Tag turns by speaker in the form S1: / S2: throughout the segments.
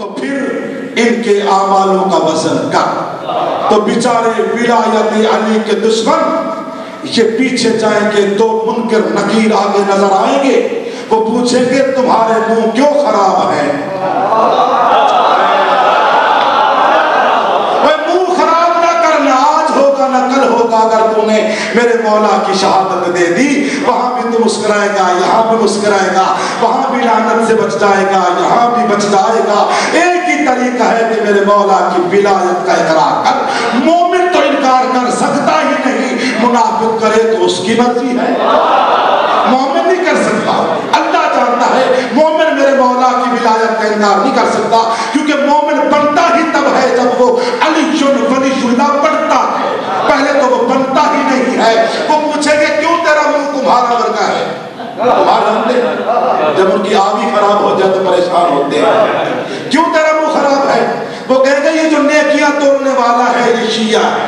S1: تو پھر ان کے اعمالوں کا وزن کر. تو بیچارے ولایت علی کے دشمن یہ پیچھے جائیں گے، دو منکر نکیر آگے نظر آئیں گے، وہ پوچھیں گے تمہارے منہ کیوں خراب ہے؟ منہ خراب نہ کرنا، آج ہوگا نہ کل ہوگا. اگر تم نے میرے مولا کی شہادت دے دی، وہاں بھی تو مسکرائے گا، یہاں بھی مسکرائے گا، وہاں بھی لعنت سے بچ جائے گا، یہاں بھی بچ جائے گا. ایک ہی طریقہ ہے کہ میرے مولا کی ولایت کا اقرار کر. مومن تو انکار کر سکتا ہی نہیں، منافق کرے تو اس کی مرضی ہے. مومن نہیں کر سکتا. اللہ جانتا ہے مومن میرے مولا کی ولایت کا انکار نہیں کر سکتا، کیونکہ مومن بنتا ہی تب ہے جب وہ علی ولی اللہ پڑھتا ہے. پہلے تو وہ بنتا ہی نہیں ہے. وہ پوچھیں گے کیوں تیرا منہ کمہارا ورگا ہے؟ جب ان کی آبی خراب ہو جائے تو پریشان ہوتے ہیں. کیوں تیرا منہ خراب ہے؟ وہ کہیں گے یہ جو نیکیاں توڑنے والا ہے یہ شیعہ ہے.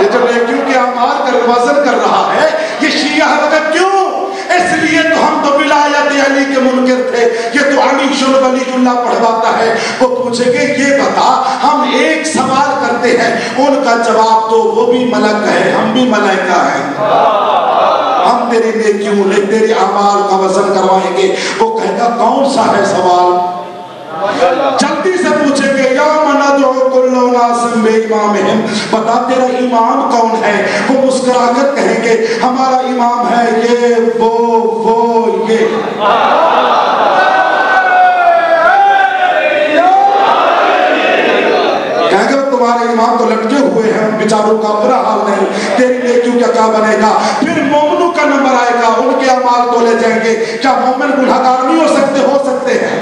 S1: یہ جو نیکیوں کے اعمال کا وزن کر رہا ہے یہ شیعہ ہے. مگر کیوں؟ اس لیے تو ہم تو ولایت علی کے منکر تھے، یہ تو علی ولی اللہ پڑھواتا ہے. وہ پوچھیں گے یہ بتا، ہم ایک سوال کرتے ہیں، ان کا جواب تو وہ بھی ملک ہے، ہم بھی ملائکہ ہیں. ہم تیری نیکیوں تیری اعمال کا وزن کروائیں گے. وہ کہے گا کون سا ہے سوال؟ جلدی سے پوچھیں گے یا ندعو کل اناس بامامہم، بتا تیرا امام کون ہے؟ وہ مسکرا کر کہیں گے ہمارا امام ہے یہ وہ یہ. کہیں گے تمہارے امام تو لٹکے ہوئے ہیں، بیچاروں کا برا حال نہیں، تیری نیکیوں کا کیا بنے گا؟ پھر مومنوں کا نمبر آئے گا، ان کے اعمال تولے جائیں گے. کیا مومن گنہگار نہیں ہو سکتے؟ ہو سکتے ہیں.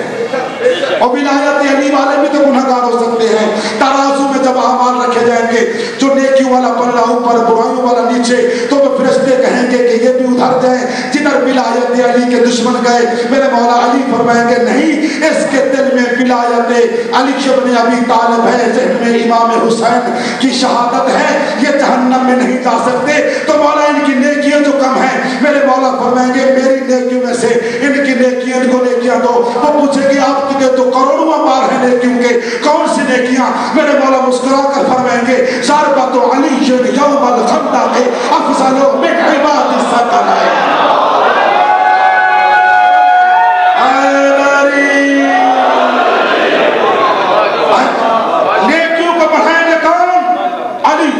S1: اور ولایت علی والے بھی تو گنہگار ہو سکتے ہیں. ترازو میں جب اعمال رکھے جائیں گے، جو نیکیوں والا پلہ اوپر برائیوں والا نیچے، تو وہ فرشتے کہیں گے کہ یہ بھی ادھر جائیں جدھر ولایت علی کے دشمن گئے. میرے مولا علی فرمائیں گے نہیں، اس کے دل میں ولایت علی ابن ابی طالب ہے، ذہن میں امام حسین کی شہادت ہے، یہ جہنم میں نہیں جا سکتے. تو مولا ان کی نیکیاں جو کم ہیں، میرے مولا فرمائیں گے میری نیکیوں میں سے ان کی نیکیاں ان کو نیکیاں دو. وہ پوچھیں گے آپ کے تو کروڑوں بار ہیں نیکیوں کے، کون سی نیکیاں؟ میرے مولا مسکرا کر فرمائیں گے ضربۃ علی یوم الخندق افضل من عباد الثقلین. نیکیوں کو بڑھائیں گے کون؟ علی.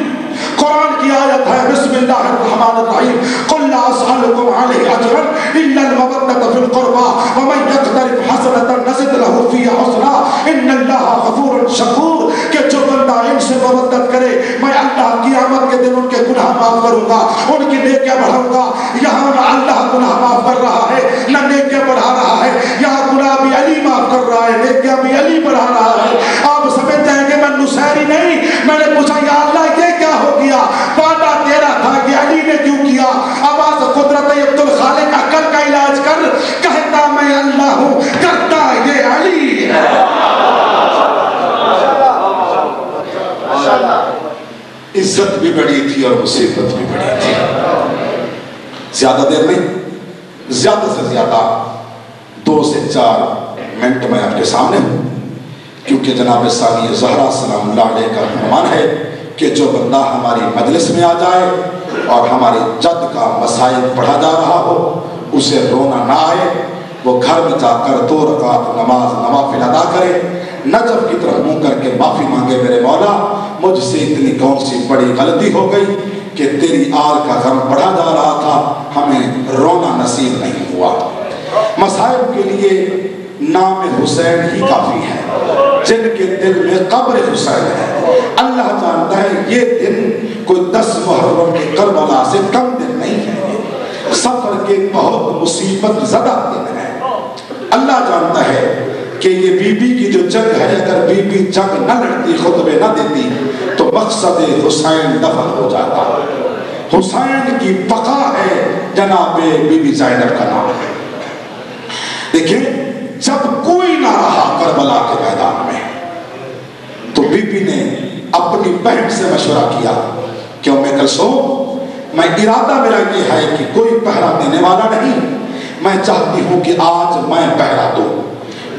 S1: قرآن کی آیت ہے بسم اللہ الرحمن الرحیم قل لا اسألکم علیہ اجرا الا المودۃ فی القربى ومن یقترف حسنۃ نزد له فیہا حسنا ان اللہ غفور شکور. کہ جو بندہ ان سے مودت کرے میں اللہ قیامت کے دن ان کے گناہ معاف کروں گا، ان کی نیکیاں بڑھاؤں گا. یہاں نہ اللہ گناہ معاف کر رہا ہے نہ نیکیاں بڑھا رہا ہے، یہاں گناہ بھی علی معاف کر رہا ہے، نیکیاں بھی علی بڑھا رہا ہے. آپ سمجھ جائیں گے میں نصیری نہیں. میں نے پوچھا یا اللہ یہ کیا ہو گیا؟ وعدہ تیرا تھا کہ علی نے کیوں کیا؟ آواز قدرت عبد الخالق عقل کا علاج کر. کہتا میں اللہ ہوں، کرتا یہ علی ہے. عزت بھی بڑی تھی اور مصیبت بھی بڑی تھی. زیادہ دیر نہیں، زیادہ سے زیادہ 2 سے 4 منٹ میں آپ کے سامنے ہوں، کیونکہ جناب ثانیہ زہرا سلام اللہ علیہ کا فرمان ہے کہ جو بندہ ہماری مجلس میں آ جائے اور ہمارے جد کا مسائل پڑھا جا رہا ہو اسے رونا نہ آئے، وہ گھر میں جا کر 2 رکعت نماز نوافل ادا کرے، نجف کی طرف منہ کر کے معافی مانگے میرے مولا مجھ سے اتنی کون سی بڑی غلطی ہو گئی کہ تیری آل کا غم پڑھا جا رہا تھا، ہمیں رونا نصیب نہیں ہوا. مصائب کے لیے نام حسین ہی کافی ہے، جن کے دل میں قبر حسین ہے. اللہ جانتا ہے یہ دن کوئی 10 محرم کے کربلا سے کم دن نہیں ہے، سفر کے بہت مصیبت زدہ دن ہے. اللہ جانتا ہے کہ یہ بی بی کی جو جنگ ہے، اگر بی بی جنگ نہ لڑتی خطبے نہ دیتی تو مقصد حسین دفن ہو جاتا. حسین کی بقا ہے جناب بی بی زینب کا نام ہے. دیکھیں جب کوئی نہ رہا کربلا کے میدان میں تو بی بی نے اپنی بہن سے مشورہ کیا کہ ام کلثوم میں ارادہ میرا یہ ہے کہ کوئی پہرا دینے والا نہیں، میں چاہتی ہوں کہ آج میں پہرا دوں.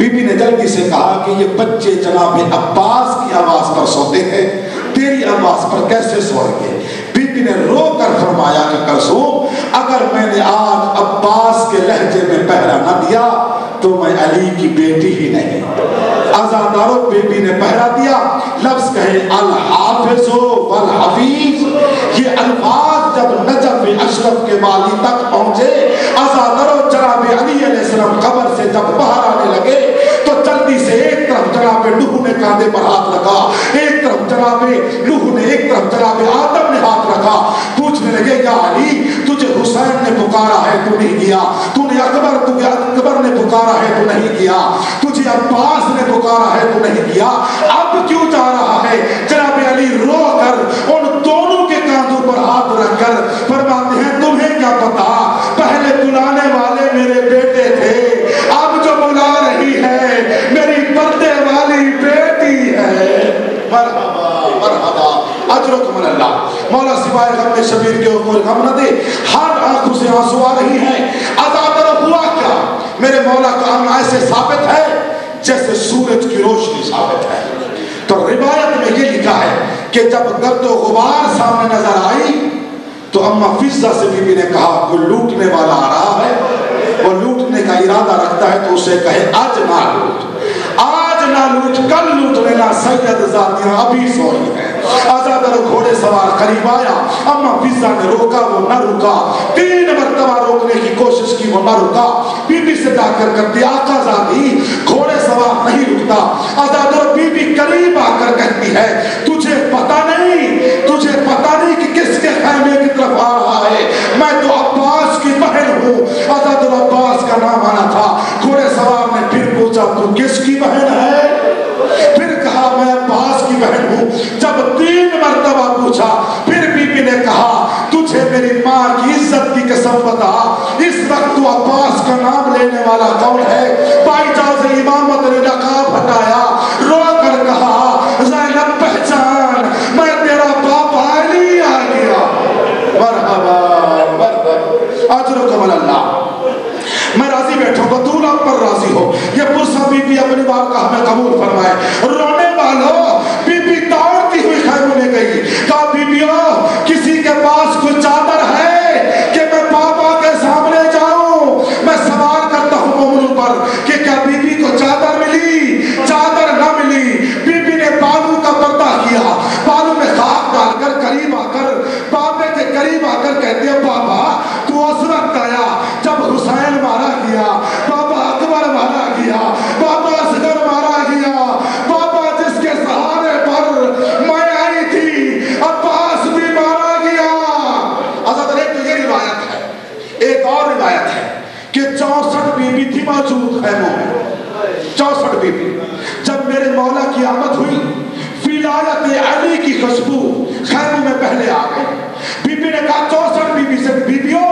S1: بی بی نے جلدی سے کہا کہ یہ بچے جناب عباس کی آواز پر سوتے ہیں، تیری آواز پر کیسے سوئیں گے؟ بی بی نے رو کر فرمایا کہ کلثوم اگر میں نے آج عباس کے لہجے میں پہرا نہ دیا تو میں علی کی بیٹی ہی نہیں۔ عزادارو بی بی نے پہرا دیا، لفظ کہے الحافظ والحفیظ، یہ الفاظ جب نجف اشرف کے والی تک پہنچے، عزادارو جناب علی علیہ السلام قبر سے جب باہر آنے لگے تو جلدی سے ایک طرف جناب نوح نے کاندھے پر ہاتھ رکھا، ایک طرف جناب نوح نے، ایک طرف جناب آدم نے ہاتھ رکھا، پوچھنے لگے یا علی تجھے حسین نے پکارا ہے تو نہیں کیا، تو نے اکبر نے پکارا ہے تو نہیں کیا، تجھے عباس نے پکارا ہے تو نہیں کیا، اب کیوں جا رہا ہے؟ جناب علی رو کر ان دونوں کے کاندھوں پر ہاتھ رکھ کر فرماتے ہیں تمہیں کیا پتا پہلے بلانے والے میرے بیٹے تھے، اب جو بلا رہی ہے میری پردے والی بیٹی ہے۔ مرحبا مرحبا اجرکم اللہ۔ مولا سوائے غم شبیر کے اوپر غم نہ دے، ہر آنکھوں سے آنسو آ رہی ہیں۔ عزادارو ہوا کیا؟ میرے مولا کا امر ایسے ثابت ہے جیسے سورج کی روشنی ثابت ہے۔ تو روایت میں یہ لکھا ہے کہ جب گرد و غبار سامنے نظر آئی تو اماں فضہ سے بی بی نے کہا کوئی لوٹنے والا آ رہا ہے، وہ لوٹنے کا ارادہ رکھتا ہے تو اسے کہے آج نہ لوٹ، آج نہ لوٹ، کل لوٹ لینا، سید زادیاں ابھی سوئی ہیں۔ عزادارو گھوڑے سوار قریب آیا، اماں فضہ نے روکا، وہ نہ رکا، 3 مرتبہ روکنے کی کوشش کی، وہ نہ رکا، بی بی سے جا کر کرتی آقا زادی گھوڑے سوار نہیں رکتا۔ عزادارو بی بی قریب آ کر کہتی ہے تجھے پتہ نہیں کہ کس کے خیمے کی طرف آ رہا ہے، میں تو عباس کی بہن ہوں۔ عزادارو عباس کا نام آنا تھا۔ گھوڑے سوار نے پھر پوچھا تو کس کی بہن ہے؟ پھر کہا میں عباس کی بہن ہوں۔ جب 3 مرتبہ پوچھا پھر بی بی نے کہا تجھے میری ماں کی عزت کی قسم بتا اس وقت تو عباس کا نام لینے والا کون ہے؟ بائی جاز امامت نے نقاب ہٹایا، رو کر کہا زینب پہچان، میں تیرا باپ علی آ گیا۔ مرحبا مرحبا اجرکم اللہ۔ میں راضی بیٹھوں گا، دور آپ پر راضی ہو۔ یہ پرسا بی بی اپنی بات کا ہمیں قبول فرمائے۔ رونے والوں، بی بی دوڑتی ہوئی خیموں میں گئی، کہا بی بیو کسی کے پاس کوئی چادر ہے کہ میں پاپا کے سامنے جاؤں؟ میں سوال کرتا ہوں مومنوں پر کہ کیا بی بی کو چادر ملی؟ چادر نہ ملی۔ بی بی نے بالوں کا پردہ کیا، بالوں میں خاک ڈال کر قریب آ کر بابے کے قریب آ کر کہتے ہیں بابا تو اس وقت آیا جب حسین مارا گیا، بابا اکبر مارا گیا، بابا اصغر مارا گیا، بابا جس کے سہارے پر میں آئی تھی عباس بھی مارا گیا۔ حضرت ایک تو یہ روایت ہے، ایک اور روایت ہے کہ 64 بی بی تھی موجود خیموں میں، 64 بی بی۔ جب میرے مولا کی آمد ہوئی ولایت علی کی خوشبو خیموں میں پہلے آ گئی۔ بی بی نے کہا 64 بی بی سے بیبیوں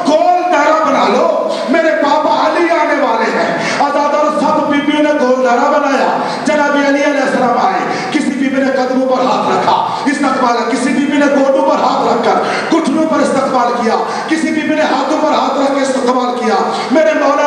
S1: گول دائرہ بنا لو، میرے پاپا علی آنے والے ہیں۔ عزادارو سب بیبیوں نے گول دائرہ بنایا، جناب علی علیہ السلام آئے، کسی بیبی نے قدموں پر ہاتھ رکھا استقبال، کسی بیبی نے گوٹوں پر ہاتھ رکھ کر گھٹنوں پر استقبال کیا، کسی بیبی نے ہاتھوں پر ہاتھ رکھ کے استقبال کیا۔ میرے مولا